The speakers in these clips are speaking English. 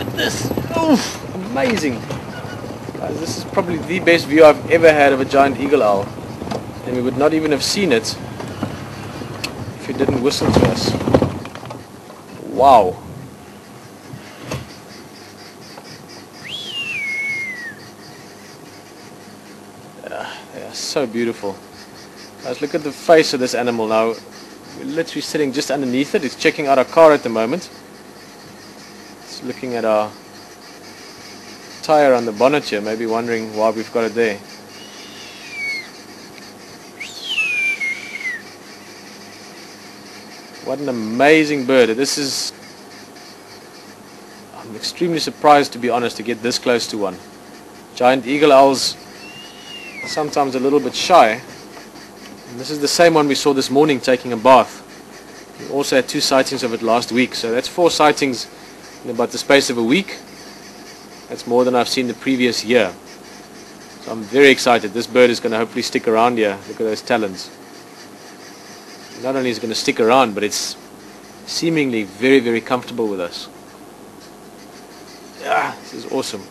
at this. Oof, amazing. Guys, this is probably the best view I've ever had of a giant eagle owl. And we would not even have seen it if it didn't whistle to us. Wow. They are so beautiful. Guys, look at the face of this animal now. We're literally sitting just underneath it. It's checking out our car at the moment. It's looking at our tire on the bonnet here, maybe wondering why we've got it there. What an amazing bird. I'm extremely surprised, to be honest, to get this close to one. Giant eagle owls are sometimes a little bit shy. And this is the same one we saw this morning taking a bath. We also had 2 sightings of it last week, so that's 4 sightings in about the space of a week. That's more than I've seen the previous year. So I'm very excited. This bird is going to hopefully stick around here. Look at those talons. Not only is it going to stick around, but it's seemingly very, very comfortable with us. Ah, this is awesome.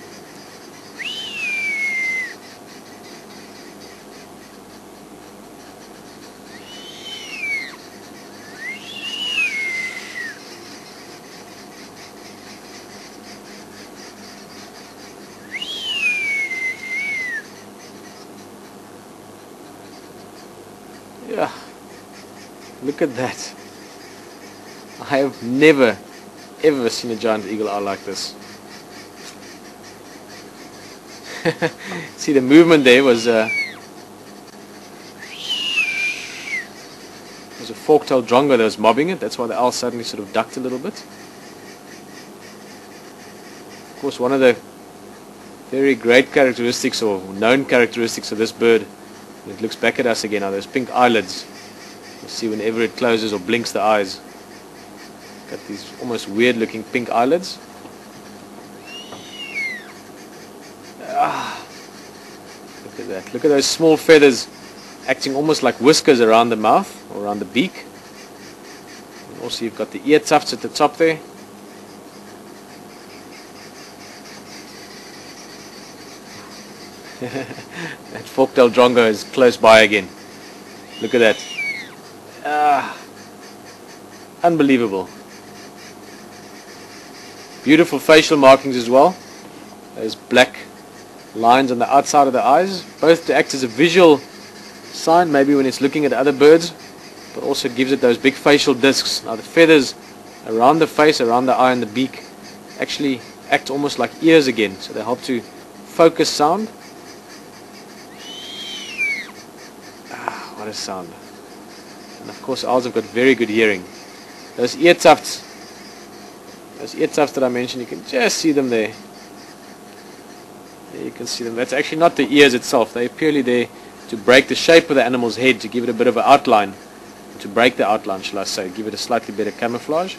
Yeah. Look at that. I have never ever seen a giant eagle owl like this. See, the movement there was a fork-tailed drongo that was mobbing it. That's why the owl suddenly sort of ducked a little bit. Of course, one of the very great characteristics or known characteristics of this bird, when it looks back at us again, are those pink eyelids. You see whenever it closes or blinks the eyes, got these almost weird looking pink eyelids. Ah, look at that. Look at those small feathers acting almost like whiskers around the mouth or around the beak. And also you've got the ear tufts at the top there. That fork-tailed drongo is close by again. Look at that. Ah, unbelievable. Beautiful facial markings as well. Those black lines on the outside of the eyes, both to act as a visual sign, maybe when it's looking at other birds, but also gives it those big facial discs. Now the feathers around the face, around the eye and the beak actually act almost like ears again, so they help to focus sound. Ah, what a sound. And of course owls have got very good hearing. Those ear tufts that I mentioned, you can just see them there. There you can see them. That's actually not the ears itself. They're purely there to break the shape of the animal's head, to give it a bit of an outline, to break the outline, shall I say, give it a slightly better camouflage.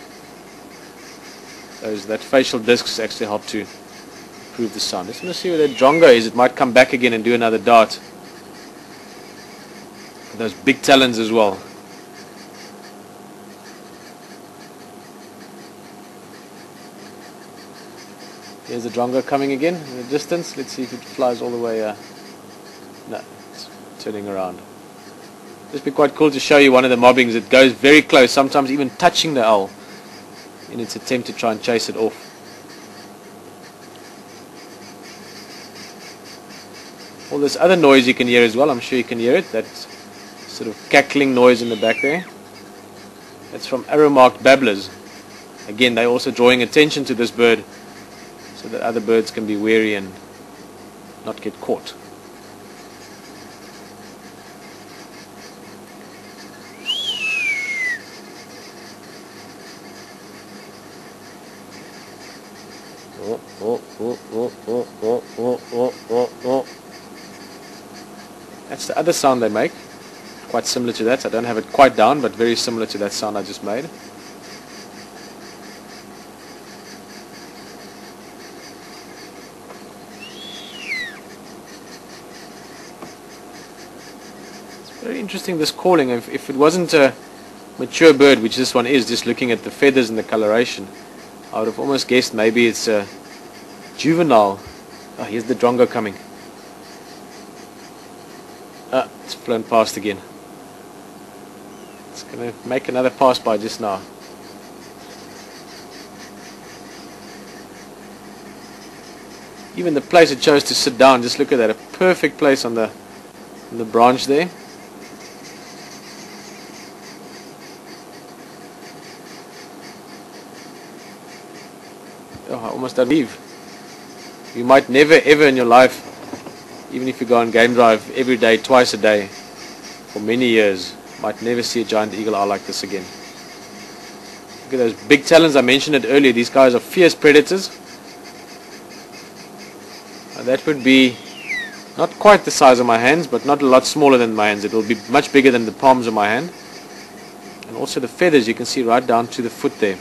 That facial discs actually help to improve the sound. Let's want to see where that drongo is. It might come back again and do another dart. Those big talons as well. Here's the drongo coming again in the distance. Let's see if it flies all the way. No, it's turning around. It'd be quite cool to show you one of the mobbings. It goes very close, sometimes even touching the owl in its attempt to try and chase it off. All this other noise you can hear as well, I'm sure you can hear it, that sort of cackling noise in the back there. That's from arrow-marked babblers. Again, they're also drawing attention to this bird so that other birds can be wary and not get caught. That's the other sound they make. Quite similar to that. I don't have it quite down, but very similar to that sound I just made. It's very interesting, this calling. If it wasn't a mature bird, which this one is, just looking at the feathers and the coloration, I would have almost guessed maybe it's a juvenile. Oh, here's the drongo coming. It's flown past again. It's going to make another pass by just now. Even the place it chose to sit down, just look at that, a perfect place on the branch there. Oh, I almost don't leave. You might never ever in your life, even if you go on game drive every day, twice a day, for many years, might never see a giant eagle owl like this again. Look at those big talons, I mentioned it earlier, these guys are fierce predators. That would be not quite the size of my hands, but not a lot smaller than my hands. It will be much bigger than the palms of my hand. And also the feathers, you can see right down to the foot there.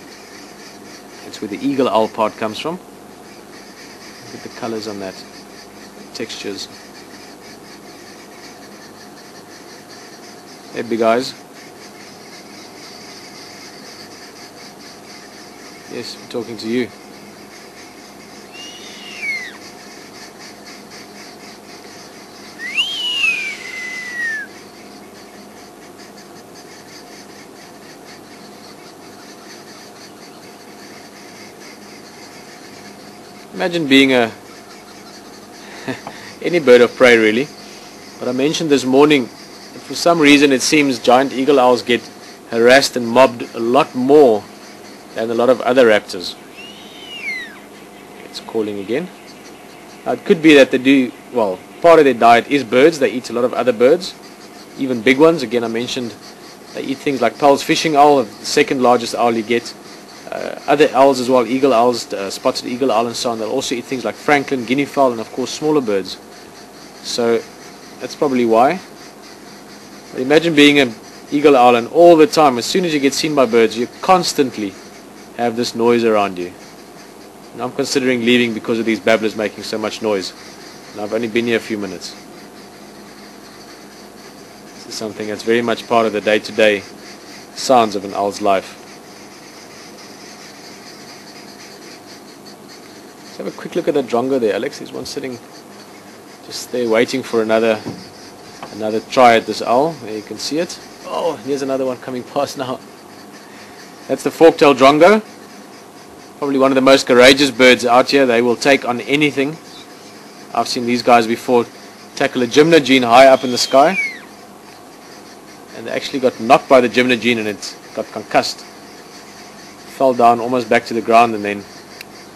That's where the eagle owl part comes from. Look at the colors on that, textures. Hey big eyes. Yes, I'm talking to you. Imagine being any bird of prey really. But I mentioned this morning that for some reason it seems giant eagle owls get harassed and mobbed a lot more than a lot of other raptors. It's calling again. Now it could be that they do, well, part of their diet is birds. They eat a lot of other birds, even big ones. Again, I mentioned they eat things like Powell's fishing owl, the second largest owl you get. Other owls as well, eagle owls, spotted eagle owl and so on. They'll also eat things like francolin, guinea fowl, and of course smaller birds. So that's probably why. But imagine being an eagle owl and all the time, as soon as you get seen by birds, you constantly have this noise around you. And I'm considering leaving because of these babblers making so much noise. And I've only been here a few minutes. This is something that's very much part of the day-to-day sounds of an owl's life. Have a quick look at that drongo there, Alex. There's one sitting just there waiting for another try at this owl. There you can see it. Oh, here's another one coming past now. That's the fork-tailed drongo. Probably one of the most courageous birds out here. They will take on anything. I've seen these guys before tackle a gymnogene high up in the sky. And they actually got knocked by the gymnogene and it got concussed. Fell down almost back to the ground, and then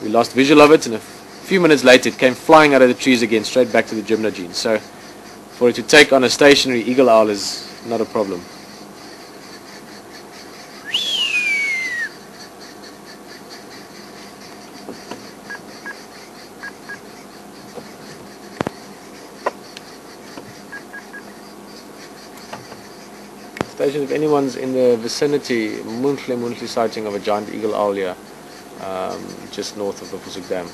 we lost visual of it, and a few minutes later it came flying out of the trees again, straight back to the gymnogene. So for it to take on a stationary eagle owl is not a problem. Station, if anyone's in the vicinity, Munhle sighting of a giant eagle owl here. Just north of the Buffelshoek Dam.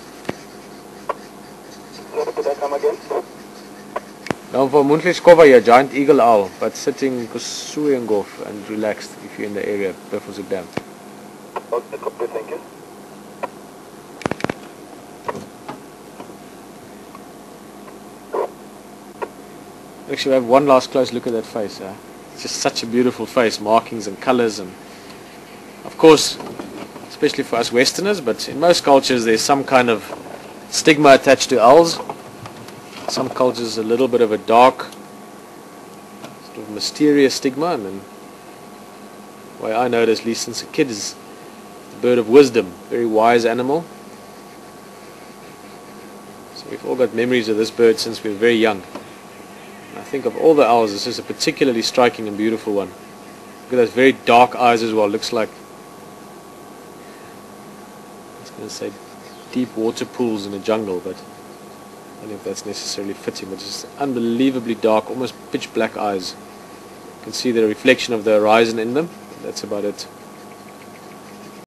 Could I come again? Now for Munhle here, giant eagle owl, but sitting Kusuyengof and relaxed if you're in the area, Buffelshoek Dam. Okay, copy, thank you. Actually, we have one last close look at that face. It's just such a beautiful face, markings and colors, and of course, especially for us Westerners, but in most cultures there's some kind of stigma attached to owls. Some cultures a little bit of a dark, sort of mysterious stigma, and then the way I know it, at least since a kid, is the bird of wisdom, very wise animal. So we've all got memories of this bird since we were very young. And I think of all the owls, this is a particularly striking and beautiful one. Look at those very dark eyes as well, looks like, going to say deep water pools in a jungle, but I don't know if that's necessarily fitting, but just unbelievably dark, almost pitch black eyes. You can see the reflection of the horizon in them. That's about it.